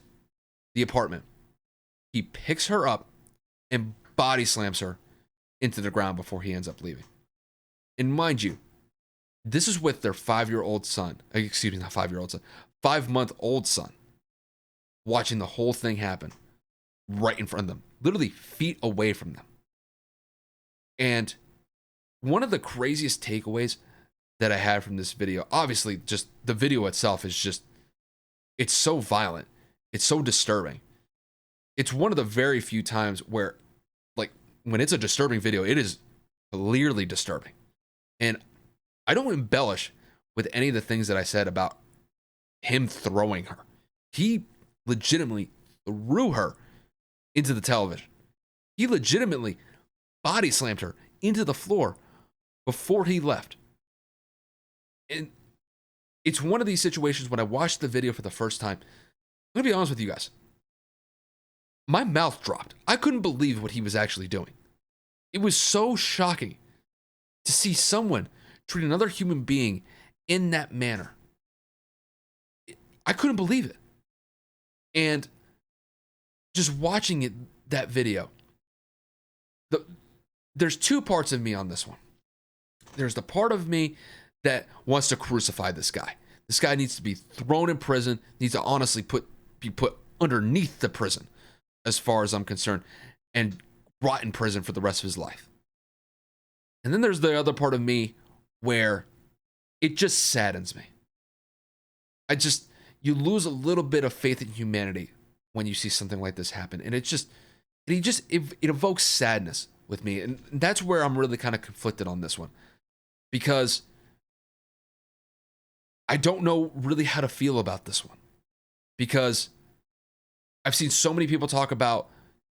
the apartment, he picks her up and body slams her into the ground before he ends up leaving. And mind you, this is with their 5-year-old son. Excuse me, not 5-year-old son. 5-month-old son. Watching the whole thing happen right in front of them. Literally feet away from them. And one of the craziest takeaways that I had from this video, obviously just the video itself is just, it's so violent. It's so disturbing. It's one of the very few times where, like, when it's a disturbing video, it is clearly disturbing. And I don't embellish with any of the things that I said about him throwing her. He legitimately threw her into the television. He legitimately body slammed her into the floor before he left. And it's one of these situations when I watched the video for the first time, I'm going to be honest with you guys. My mouth dropped. I couldn't believe what he was actually doing. It was so shocking to see someone treat another human being in that manner. I couldn't believe it. And just watching it, that video, there's two parts of me on this one. There's the part of me that wants to crucify this guy. This guy needs to be thrown in prison, needs to honestly be put underneath the prison, as far as I'm concerned, and rot in prison for the rest of his life. And then there's the other part of me where it just saddens me. You lose a little bit of faith in humanity when you see something like this happen. And it evokes sadness with me. And that's where I'm really kind of conflicted on this one. Because I don't know really how to feel about this one. Because I've seen so many people talk about,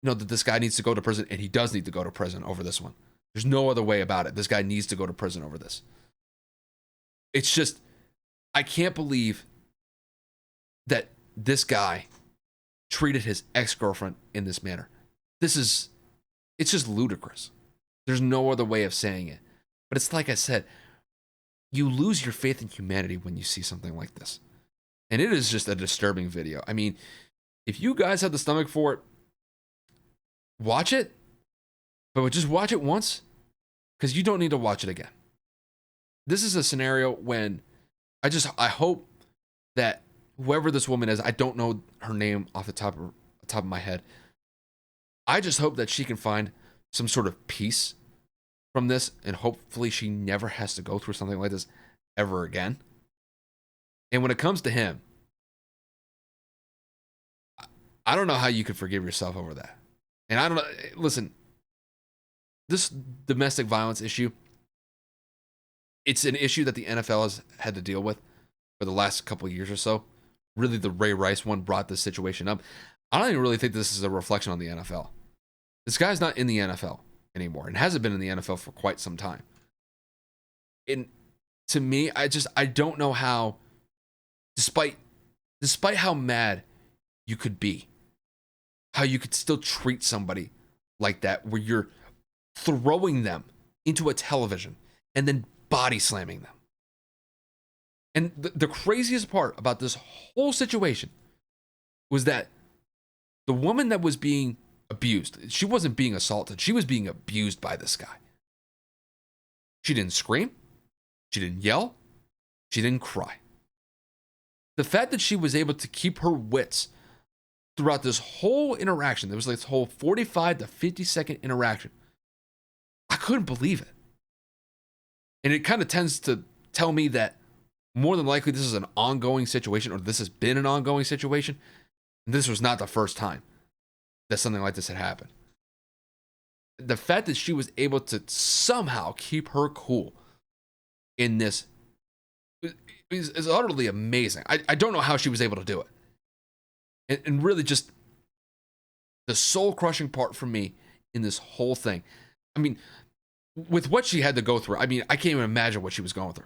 that this guy needs to go to prison, and he does need to go to prison over this one. There's no other way about it. This guy needs to go to prison over this. It's just, I can't believe that this guy treated his ex-girlfriend in this manner. It's just ludicrous. There's no other way of saying it. But it's like I said, you lose your faith in humanity when you see something like this. And it is just a disturbing video. I mean, if you guys have the stomach for it, watch it. But just watch it once, because you don't need to watch it again. This is a scenario when I hope that whoever this woman is, I don't know her name off the top of my head. I just hope that she can find some sort of peace from this, and hopefully she never has to go through something like this ever again. And when it comes to him, I don't know how you could forgive yourself over that. And I don't know, listen, this domestic violence issue, it's an issue that the NFL has had to deal with for the last couple of years or so. Really, the Ray Rice one brought this situation up. I don't even really think this is a reflection on the NFL. This guy's not in the NFL anymore and hasn't been in the NFL for quite some time. And to me, I don't know how, despite how mad you could be, how you could still treat somebody like that, where you're throwing them into a television and then body slamming them. And the craziest part about this whole situation was that the woman that was being abused, she wasn't being assaulted. She was being abused by this guy. She didn't scream. She didn't yell. She didn't cry. The fact that she was able to keep her wits throughout this whole interaction, there was like this whole 45 to 50 second interaction, I couldn't believe it. And it kind of tends to tell me that more than likely this is an ongoing situation, or this has been an ongoing situation. And this was not the first time that something like this had happened. the fact that she was able to somehow keep her cool in this is utterly amazing. I don't know how she was able to do it. And really just the soul crushing part for me in this whole thing. I mean, with what she had to go through, I mean, I can't even imagine what she was going through.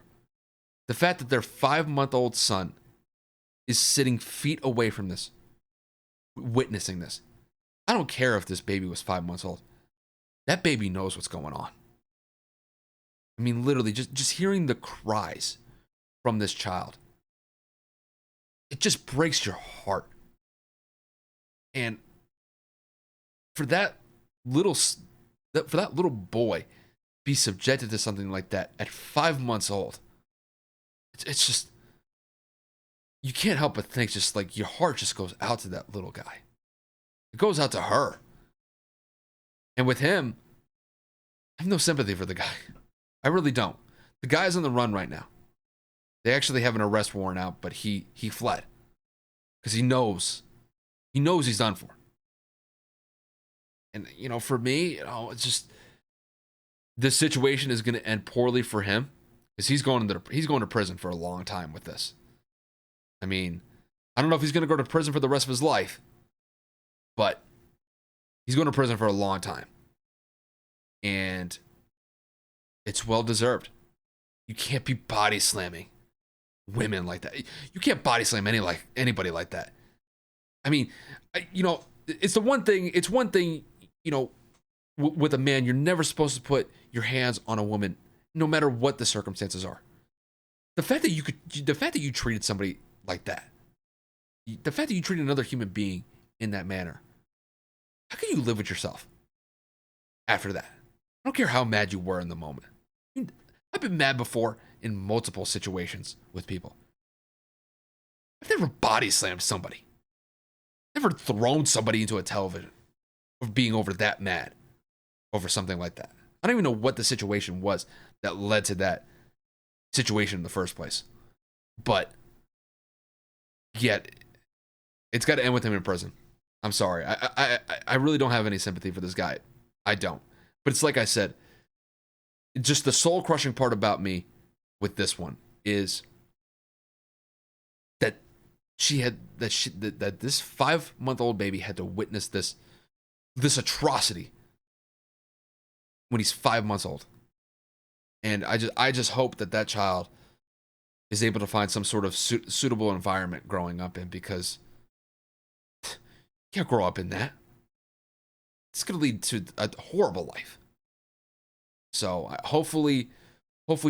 The fact that their 5-month-old son is sitting feet away from this, witnessing this. I don't care if this baby was 5 months old. That baby knows what's going on. I mean, literally, just hearing the cries from this child, it just breaks your heart. And for that little boy be subjected to something like that at 5 months old, it's just, you can't help but think, just like, your heart just goes out to that little guy. It goes out to her. And with him, I have no sympathy for the guy. I really don't. The guy's on the run right now. They actually have an arrest warrant out, but he fled because he knows he's done for. And for me, it's just, this situation is going to end poorly for him because he's going to prison for a long time with this. I mean, I don't know if he's going to go to prison for the rest of his life, but he's going to prison for a long time. And it's well deserved. You can't be body slamming women like that. You can't body slam anybody like that. I mean, it's one thing, with a man, you're never supposed to put your hands on a woman, no matter what the circumstances are. The fact that you treated somebody like that, the fact that you treated another human being in that manner, how can you live with yourself after that? I don't care how mad you were in the moment. I've been mad before in multiple situations with people. I've never body slammed somebody. Never thrown somebody into a television of being over that mad over something like that. I don't even know what the situation was that led to that situation in the first place. But yet, it's got to end with him in prison. I'm sorry. I really don't have any sympathy for this guy. I don't. But it's like I said, just the soul crushing part about me with this one is that that this 5-month-old baby had to witness this atrocity when he's 5 months old. And I just hope that child is able to find some sort of suitable environment growing up in, because you can't grow up in that. It's going to lead to a horrible life. So hopefully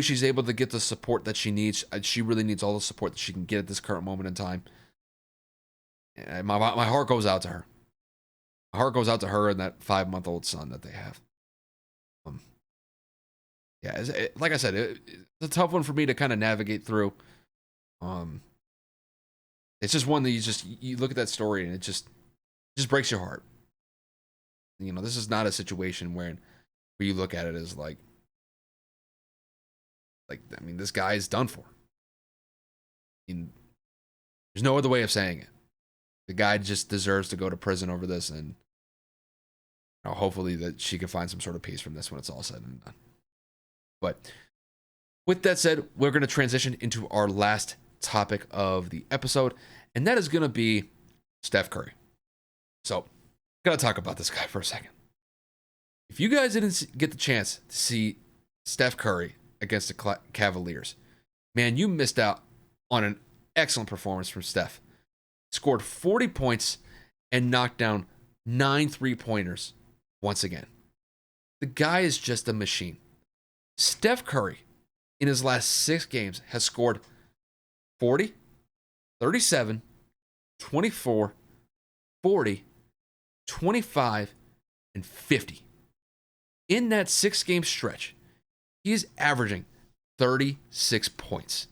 she's able to get the support that she needs. She really needs all the support that she can get at this current moment in time. And my heart goes out to her. My heart goes out to her and that 5-month-old son that they have. Like I said, it's a tough one for me to kind of navigate through. It's just one that you look at that story and it just breaks your heart. This is not a situation where you look at it as like, I mean, this guy is done for. There's no other way of saying it. The guy just deserves to go to prison over this, and hopefully that she can find some sort of peace from this when it's all said and done. But with that said, we're going to transition into our last topic of the episode, and that is going to be Steph Curry. So, got to talk about this guy for a second. If you guys didn't get the chance to see Steph Curry against the Cavaliers, man, you missed out on an excellent performance from Steph. Scored 40 points and knocked down 9 3-pointers once again. The guy is just a machine. Steph Curry, in his last 6 games, has scored 40, 37, 24, 40, 25, and 50. In that 6-game stretch, he is averaging 36 points.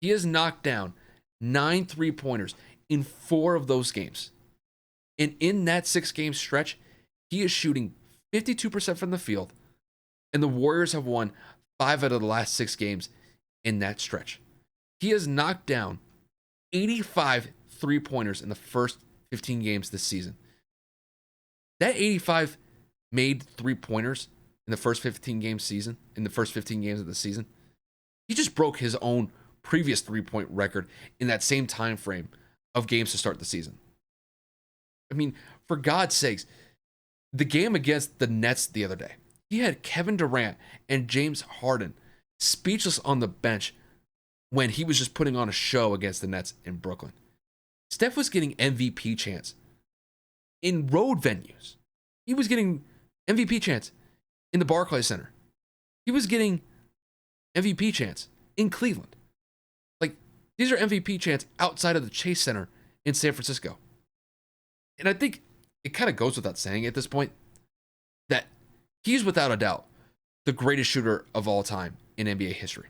He has knocked down 9 3-pointers in 4 of those games. And in that 6-game stretch, he is shooting 52% from the field, and the Warriors have won 5 out of the last 6 games in that stretch. He has knocked down 85 3-pointers in the first 15 games this season. That 85 made 3-pointers in the first 15 games of the season. He just broke his own previous 3-point record in that same time frame of games to start the season. I mean, for God's sakes, the game against the Nets the other day, he had Kevin Durant and James Harden speechless on the bench when he was just putting on a show against the Nets in Brooklyn. Steph was getting MVP chants in road venues. He was getting MVP chants in the Barclays Center. He was getting MVP chants in Cleveland. Like, these are MVP chants outside of the Chase Center in San Francisco. And I think it kind of goes without saying at this point that he's without a doubt the greatest shooter of all time in NBA history.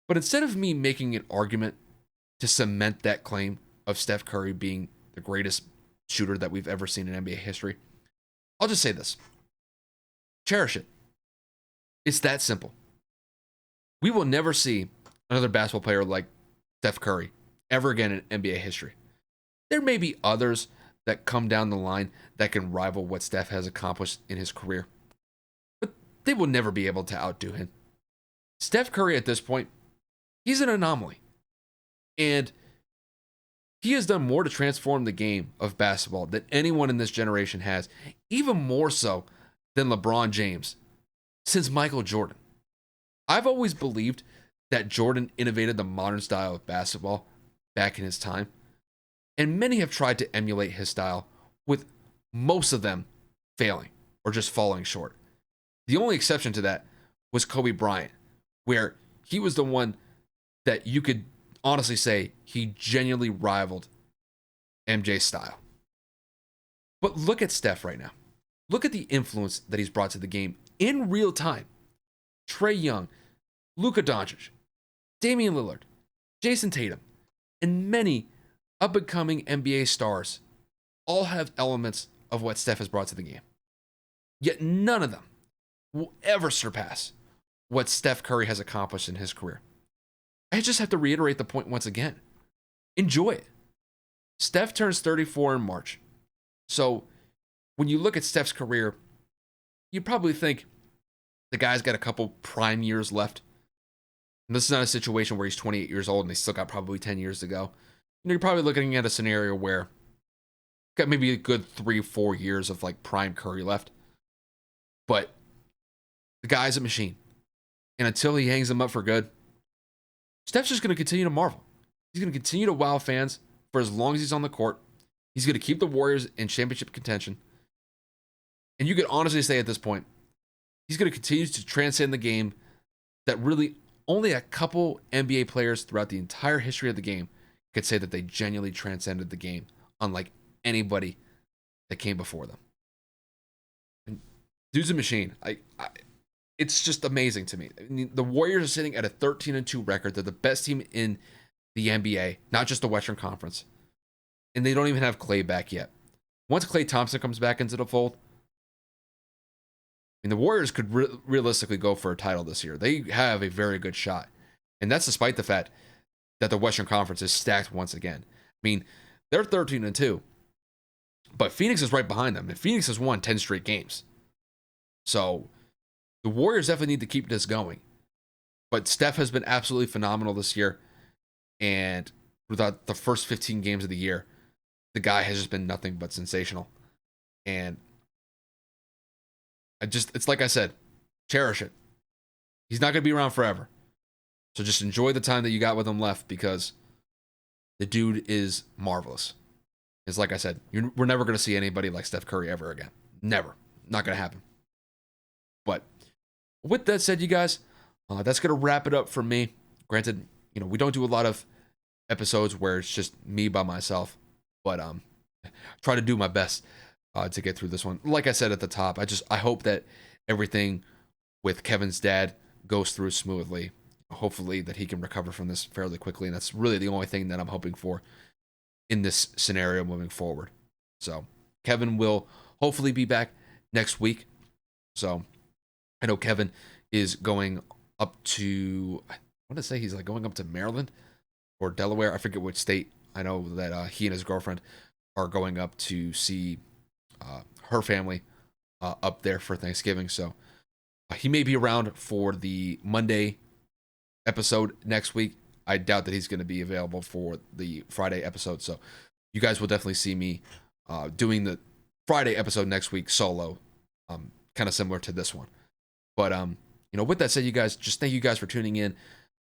But instead of me making an argument to cement that claim of Steph Curry being the greatest shooter that we've ever seen in NBA history, I'll just say this. Cherish it. It's that simple. We will never see another basketball player like Steph Curry ever again in NBA history. There may be others that come down the line that can rival what Steph has accomplished in his career, but they will never be able to outdo him. Steph Curry at this point, he's an anomaly. And he has done more to transform the game of basketball than anyone in this generation has, even more so than LeBron James, since Michael Jordan. I've always believed that Jordan innovated the modern style of basketball back in his time, and many have tried to emulate his style, with most of them failing or just falling short. The only exception to that was Kobe Bryant, where he was the one that you could honestly say he genuinely rivaled MJ's style. But look at Steph right now. Look at the influence that he's brought to the game in real time. Trae Young, Luka Doncic, Damian Lillard, Jason Tatum, and many up-and-coming NBA stars all have elements of what Steph has brought to the game. Yet none of them will ever surpass what Steph Curry has accomplished in his career. I just have to reiterate the point once again. Enjoy it. Steph turns 34 in March. So when you look at Steph's career, you probably think the guy's got a couple prime years left. And this is not a situation where he's 28 years old and they still got probably 10 years to go. You're probably looking at a scenario where got maybe a good 3-4 years of like prime Curry left. But the guy's a machine. And until he hangs them up for good, Steph's just going to continue to marvel. He's going to continue to wow fans for as long as he's on the court. He's going to keep the Warriors in championship contention. And you could honestly say at this point, he's going to continue to transcend the game that really only a couple NBA players throughout the entire history of the game could say that they genuinely transcended the game, unlike anybody that came before them. And dude's a machine. It's just amazing to me. I mean, the Warriors are sitting at a 13-2 record. They're the best team in the NBA, not just the Western Conference. And they don't even have Klay back yet. Once Klay Thompson comes back into the fold, I mean, the Warriors could realistically go for a title this year. They have a very good shot. And that's despite the fact that the Western Conference is stacked once again. I mean, they're 13-2, but Phoenix is right behind them. And Phoenix has won 10 straight games. So the Warriors definitely need to keep this going. But Steph has been absolutely phenomenal this year. And without the first 15 games of the year, the guy has just been nothing but sensational. And it's like I said, cherish it. He's not going to be around forever. So just enjoy the time that you got with him left, because the dude is marvelous. It's like I said, we're never going to see anybody like Steph Curry ever again. Never. Not going to happen. But with that said, you guys, that's going to wrap it up for me. Granted, we don't do a lot of episodes where it's just me by myself, but try to do my best to get through this one. Like I said at the top, I hope that everything with Kevin's dad goes through smoothly. Hopefully that he can recover from this fairly quickly, and that's really the only thing that I'm hoping for in this scenario moving forward. So Kevin will hopefully be back next week. So I know Kevin is going up to, I want to say he's like going up to Maryland or Delaware. I forget which state. I know that he and his girlfriend are going up to see her family up there for Thanksgiving. So he may be around for the Monday episode next week. I doubt that he's going to be available for the Friday episode. So you guys will definitely see me doing the Friday episode next week solo, kind of similar to this one. But with that said, you guys, just thank you guys for tuning in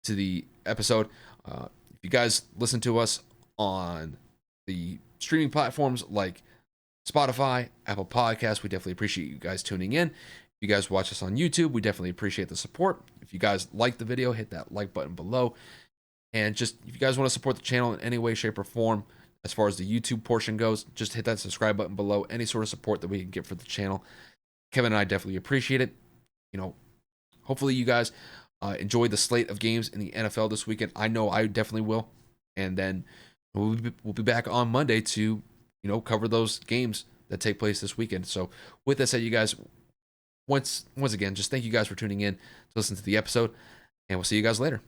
to the episode. If you guys listen to us on the streaming platforms like Spotify, Apple Podcasts, we definitely appreciate you guys tuning in. If you guys watch us on YouTube, we definitely appreciate the support. If you guys like the video, hit that like button below. And just, if you guys want to support the channel in any way, shape, or form, as far as the YouTube portion goes, just hit that subscribe button below. Any sort of support that we can get for the channel, Kevin and I definitely appreciate it. Hopefully you guys enjoy the slate of games in the NFL this weekend. I know I definitely will. And then we'll be back on Monday to, cover those games that take place this weekend. So with that said, you guys, once again, just thank you guys for tuning in to listen to the episode, and we'll see you guys later.